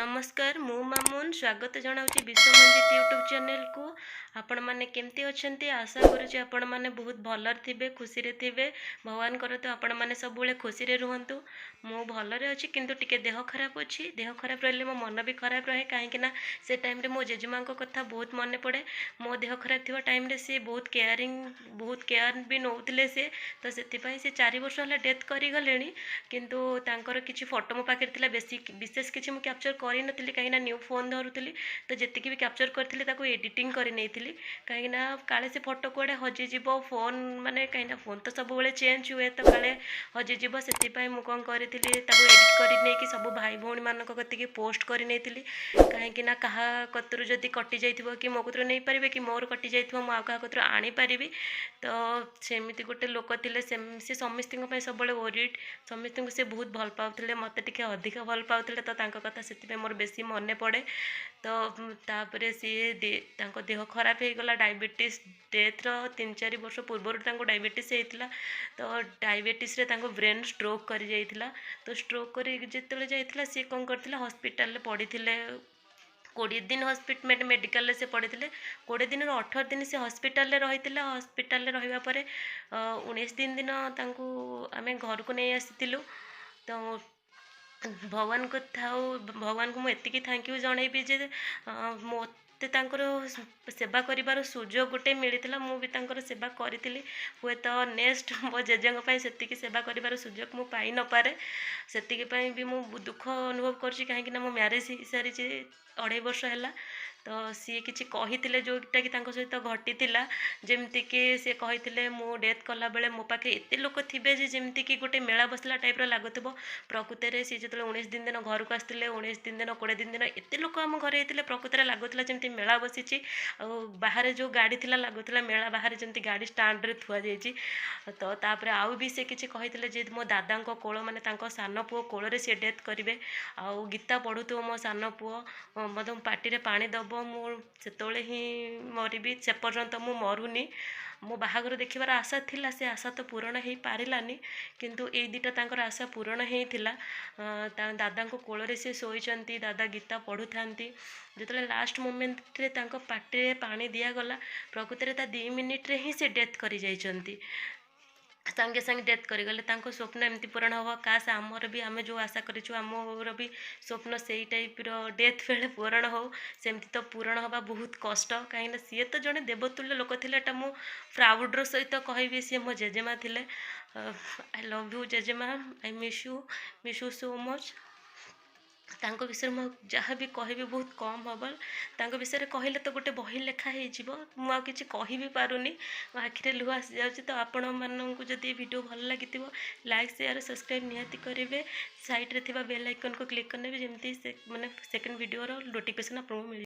नमस्कार मु मामुन स्वागत जनाऊँगी विश्वमंजित यूट्यूब चैनल को। आपण मैंने केमती अच्छे आशा करुँच आपण मैंने बहुत भलर थे खुशी थे भगवान करतु आपण मैंने सब खुशी रुहतु। मु भलरे अच्छी किंतु टिके देह खराब अच्छी देह खराब रही मो मन भी खराब रहे कहीं से टाइम रे मो जेजेमा कथा बहुत मन पड़े। मो देह खराब थी टाइम रे सी बहुत केयर भी नौले से तो से 4 वर्ष है डेथ करें किंतु तांकर किसी फोटो मो पाखे बेसी विशेष किसी मुझे कैप्चर करी कहीं न्यू फोन धरुली तो जी भी कैप्चर करी एडिटिंग कर कहीं काले से फोटो कौड़े हजिज फोन माने कहीं फोन तो सब चेंज हुए तो काले हजिज से मुझे कौन करी एडिट कर सब भाई भौणी मान कती पोस्ट कर कहीं क्या कतरू जदि कटि जाइए कि मो कतरू नहीं पारे कि मोर कटि जाइए मुझे क्या कतरू आनीपारि तो सेमती गोटे लोक थे से समस्त सब ओरिड समस्त से बहुत भल पाते मत टे अधिक भल पाते तो कथा से मोर बेसी मन पड़े। तो तापर सी देह खराब हो गला डायबिटीज डेथ रो 3-4 वर्ष पूर्व डायबिटीज होता तो डायबिटीज रे ब्रेन स्ट्रोक कर जाइथिला। तो स्ट्रोक कर जिते जाइथिला सी कौन करथिला हॉस्पिटल पड़ी 20 दिन हॉस्पिटल मेडिकल से पड़े 20 दिन 18 दिन से हॉस्पिटल रही हॉस्पिटल रहा पर 19 दिन आम घर को नहीं आसी तो भगवान को भगवान को मुझे थैंक यू जनइबी जे मत सेवा कर सुजोग गोटे मिलता मुझे सेवा करी हुए तो नेक्स्ट मो जेजें से सेवा कर सुजोग मुझे पाई न पारे से भी मुझे दुख अनुभव कहीं मो म्यारेज हो सारी 2.5 वर्ष है तो सी किसी कही जोटा कि सहित घटी जमीक सी कही मु डेथ कला बेले मो पाखे एत लोक थे जमीक गोटे मेला बसला टाइप लगुव प्रकृत में सी जो 19 दिन घर को आसते 19 दिन 20 दिन एत लोक आम घर होते प्रकृत में लगुला जमी मेला बसी बाहर जो गाड़ी थी लगुला मेला बाहर जमी गाड़ी स्टाण्ड रे थुआ जाइए तो तापर आउ भी से किसी कही मो दादा कोल माने सान पुओ कोल सी डेथ करेंगे आउ गीता पढ़ुव मो सान पुओ मतलब पार्टी पानी दब मुझे ही मरबी से पर्यंत मु मरुनी मो बाहागर देखिबार आशा थिला से आशा तो पूरण हो पारानी किंतु ए दुटा आशा पूरण होता दादा कोल से शोचती दादा गीता पढ़ु था जो लास्ट मोमेंट रे पार्टी पानी दिगला प्रकृत में 2 मिनिट रे ही से डेथ कर जाइछंती संगे संगे डेथ करगले स्वप्न एमती पूरण हम काश आमर भी आम जो आशा करमर भी स्वप्न से टाइप डेथ बेले पूरण हो सेमती तो पूरण हवा बहुत कष्ट कहीं सी तो जड़े देवतुल्य लोक थे मु प्राउड्र सहित कहि सी मो जेजेमा थे आई लव यू जेजेमा I miss you so much. तांको विषय में जहाँ भी कहि बहुत कम हम विषय कहले तो गोटे बही लेखा हो कि कहि भी पारुनी मो आखिरे लुह आसी जाऊँगी। तो आपण मानू जदि वीडियो भल लगी लाइक शेयर सब्सक्राइब निहाती करेंगे साइड रे थिबा बेल आइकन को क्लिक करने जमी से माने सेकंड वीडियो नोटिफिकेशन आपको मिले।